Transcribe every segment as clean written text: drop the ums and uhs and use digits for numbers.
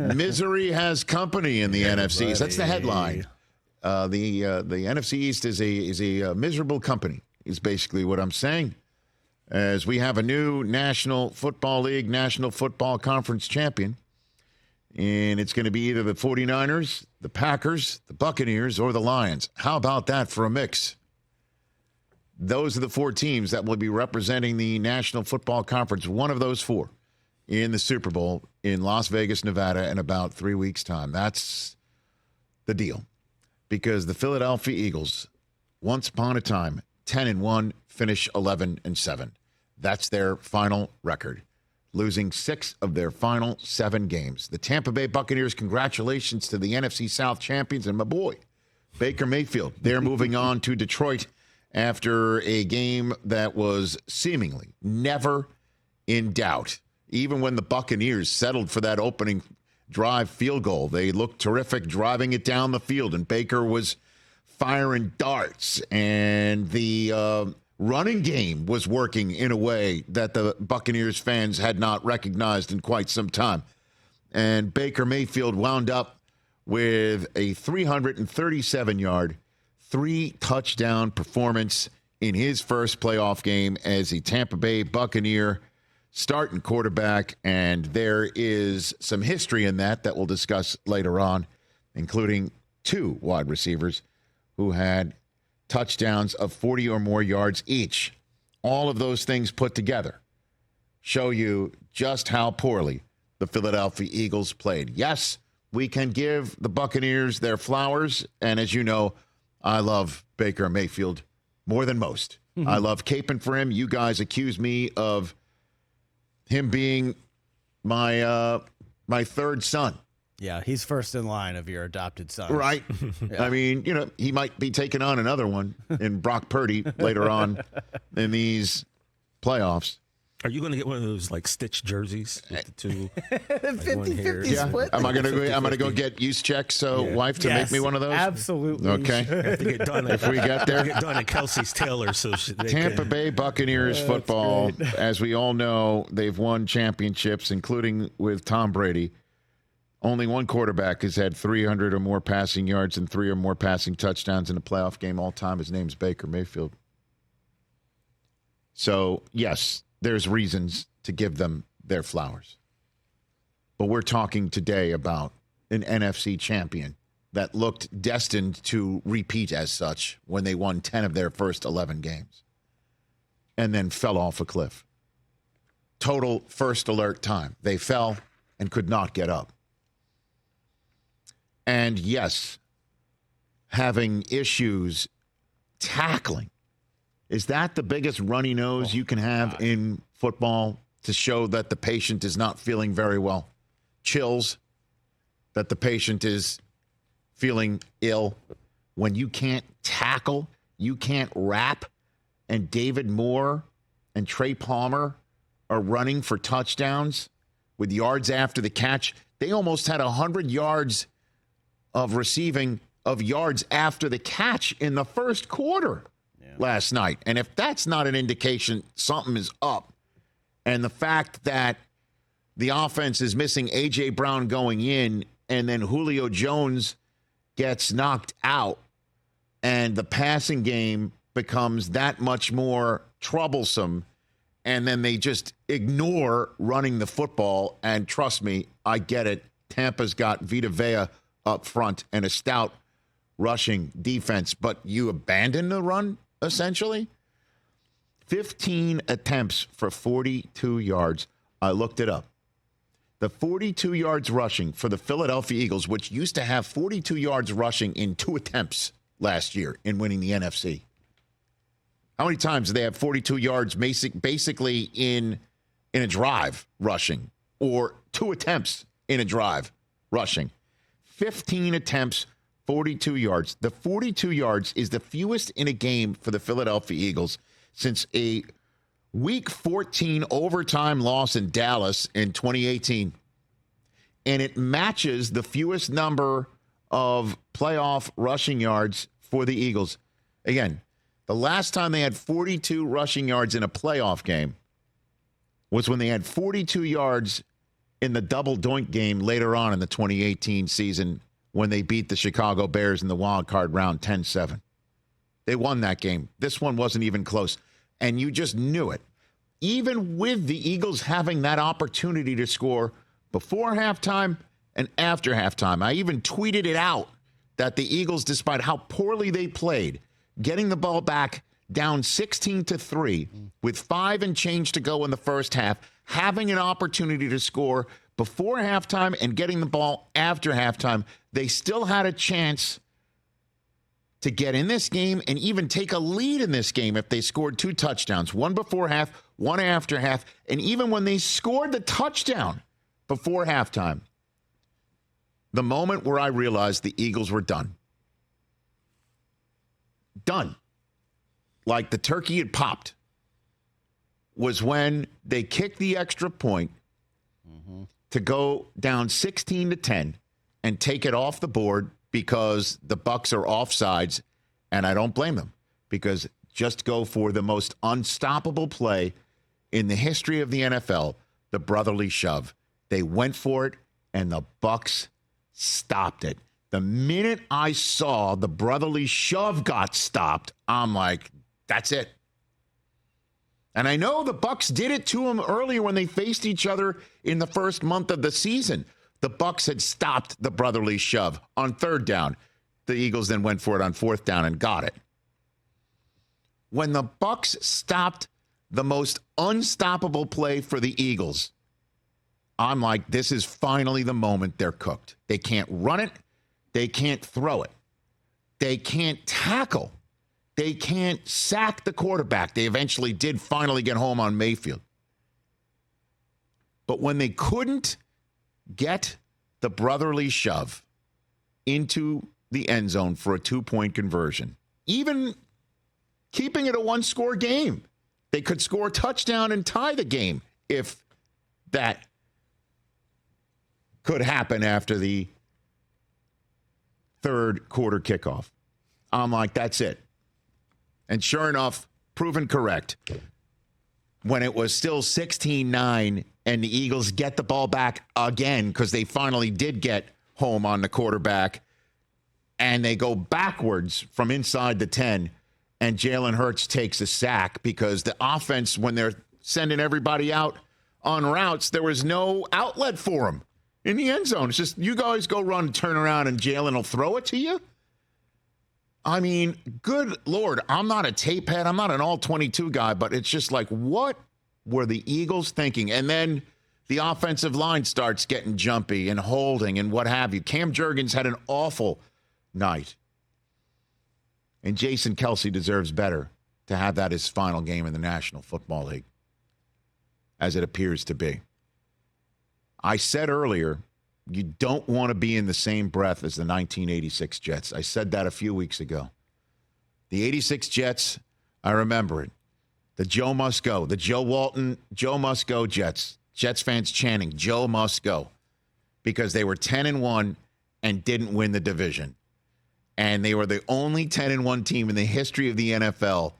Misery has company in the NFC. That's the headline. The NFC East is a miserable company, is basically what I'm saying. As we have a new National Football League, National Football Conference champion. And it's going to be either the 49ers, the Packers, the Buccaneers, or the Lions. How about that for a mix? Those are the four teams that will be representing the National Football Conference, one of those four, in the Super Bowl in Las Vegas, Nevada, in about 3 weeks' time. That's the deal. Because the Philadelphia Eagles, once upon a time, 10-1, finish 11-7. That's their final record, losing 6 of their final 7 games. The Tampa Bay Buccaneers, congratulations to the NFC South champions and my boy, Baker Mayfield. They're moving on to Detroit after a game that was seemingly never in doubt. Even when the Buccaneers settled for that opening drive field goal, they looked terrific driving it down the field, and Baker was firing darts, and the running game was working in a way that the Buccaneers fans had not recognized in quite some time. And Baker Mayfield wound up with a 337-yard, 3-touchdown performance in his first playoff game as a Tampa Bay Buccaneer starting quarterback. And there is some history in that we'll discuss later on, including 2 wide receivers who had touchdowns of 40 or more yards each. All of those things put together show you just how poorly the Philadelphia Eagles played. Yes, we can give the Buccaneers their flowers, and as you know, I love Baker Mayfield more than most. I love caping for him. You guys accuse me of him being my third son. Yeah, he's first in line of your adopted son. Right. Yeah. I mean, he might be taking on another one in Brock Purdy later on in these playoffs. Are you going to get one of those like stitch jerseys with the two? 50-50 split. Am I going to go get use checks, wife, to make me one of those? Absolutely. Okay. Have to get done If we get there. get done at Kelsey's Taylor. So Tampa Bay Buccaneers football, as we all know, they've won championships, including with Tom Brady. Only one quarterback has had 300 or more passing yards and 3 or more passing touchdowns in a playoff game all time. His name's Baker Mayfield. So, yes, there's reasons to give them their flowers. But we're talking today about an NFC champion that looked destined to repeat as such when they won 10 of their first 11 games and then fell off a cliff. Total first alert time. They fell and could not get up. And yes, having issues tackling. Is that the biggest runny nose you can have in football to show that the patient is not feeling very well? Chills, that the patient is feeling ill. When you can't tackle, you can't wrap, and David Moore and Trey Palmer are running for touchdowns with yards after the catch. They almost had 100 yards of receiving of yards after the catch in the first quarter last night. And if that's not an indication something is up, and the fact that the offense is missing A.J. Brown going in, and then Julio Jones gets knocked out, and the passing game becomes that much more troublesome, and then they just ignore running the football. And trust me, I get it. Tampa's got Vita Vea up front and a stout rushing defense, but you abandon the run, essentially. 15 attempts for 42 yards. I looked it up. The 42 yards rushing for the Philadelphia Eagles, which used to have 42 yards rushing in 2 attempts last year in winning the NFC. How many times did they have 42 yards basically in a drive rushing, or 2 attempts in a drive rushing? 15 attempts, 42 yards. The 42 yards is the fewest in a game for the Philadelphia Eagles since a Week 14 overtime loss in Dallas in 2018. And it matches the fewest number of playoff rushing yards for the Eagles. Again, the last time they had 42 rushing yards in a playoff game was when they had 42 yards in the double doink game later on in the 2018 season when they beat the Chicago Bears in the wild card round 10-7. They won that game. This one wasn't even close. And you just knew it. Even with the Eagles having that opportunity to score before halftime and after halftime, I even tweeted it out that the Eagles, despite how poorly they played, getting the ball back down 16-3 with 5 and change to go in the first half, having an opportunity to score before halftime and getting the ball after halftime, they still had a chance to get in this game and even take a lead in this game if they scored 2 touchdowns, one before half, one after half. And even when they scored the touchdown before halftime, the moment where I realized the Eagles were done. Done. Like the turkey had popped, was when they kicked the extra point to go down 16-10 and take it off the board because the Bucs are offsides, and I don't blame them, because just go for the most unstoppable play in the history of the NFL, the brotherly shove. They went for it, and the Bucs stopped it. The minute I saw the brotherly shove got stopped, I'm like, that's it. And I know the Bucs did it to them earlier when they faced each other in the first month of the season. The Bucs had stopped the brotherly shove on 3rd down. The Eagles then went for it on 4th down and got it. When the Bucs stopped the most unstoppable play for the Eagles, I'm like, this is finally the moment they're cooked. They can't run it. They can't throw it. They can't tackle. They can't sack the quarterback. They eventually did finally get home on Mayfield. But when they couldn't get the brotherly shove into the end zone for a 2-point conversion, even keeping it a 1-score game, they could score a touchdown and tie the game if that could happen after the 3rd quarter kickoff. I'm like, that's it. And sure enough, proven correct. When it was still 16-9 and the Eagles get the ball back again because they finally did get home on the quarterback, and they go backwards from inside the 10, and Jalen Hurts takes a sack because the offense, when they're sending everybody out on routes, there was no outlet for them in the end zone. It's just, you guys go run and turn around and Jalen will throw it to you. I mean, good Lord, I'm not a tape head. I'm not an all-22 guy, but it's just like, what were the Eagles thinking? And then the offensive line starts getting jumpy and holding and what have you. Cam Jurgens had an awful night. And Jason Kelce deserves better to have that his final game in the National Football League, as it appears to be. I said earlier, you don't want to be in the same breath as the 1986 Jets. I said that a few weeks ago. The 86 Jets, I remember it. The Joe must go. The Joe Walton, Joe must go Jets. Jets fans chanting, Joe must go. Because they were 10-1 and didn't win the division. And they were the only 10-1 team in the history of the NFL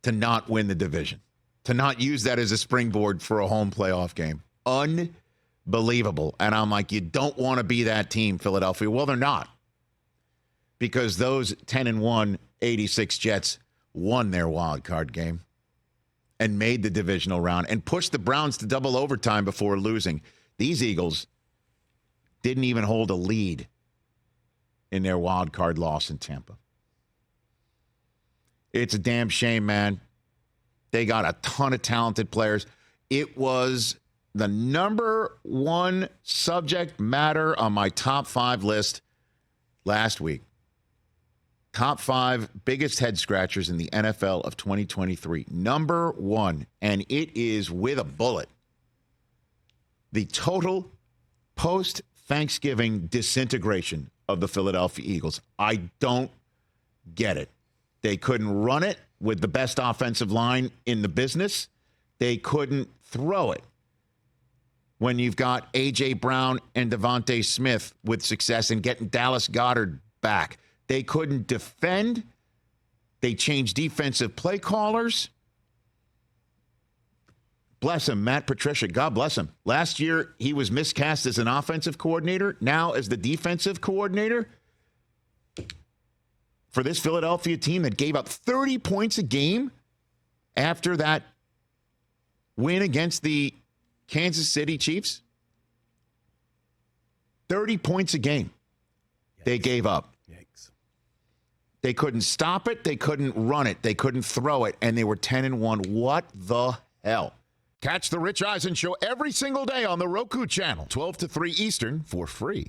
to not win the division. To not use that as a springboard for a home playoff game. Unbelievable. And I'm like, you don't want to be that team, Philadelphia. Well, they're not. Because those 10-1 86 Jets won their wild card game and made the divisional round and pushed the Browns to double overtime before losing. These Eagles didn't even hold a lead in their wild card loss in Tampa. It's a damn shame, man. They got a ton of talented players. It was the number one subject matter on my top 5 list last week. Top 5 biggest head scratchers in the NFL of 2023. Number 1, and it is with a bullet. The total post-Thanksgiving disintegration of the Philadelphia Eagles. I don't get it. They couldn't run it with the best offensive line in the business. They couldn't throw it when you've got A.J. Brown and Devontae Smith with success and getting Dallas Goedert back. They couldn't defend. They changed defensive play callers. Bless him, Matt Patricia. God bless him. Last year, he was miscast as an offensive coordinator. Now, as the defensive coordinator for this Philadelphia team that gave up 30 points a game after that win against the Kansas City Chiefs. 30 points a game they gave up. Yikes. They couldn't stop it. They couldn't run it. They couldn't throw it. And they were 10-1. What the hell? Catch the Rich Eisen Show every single day on the Roku channel, 12 to 3 Eastern, for free.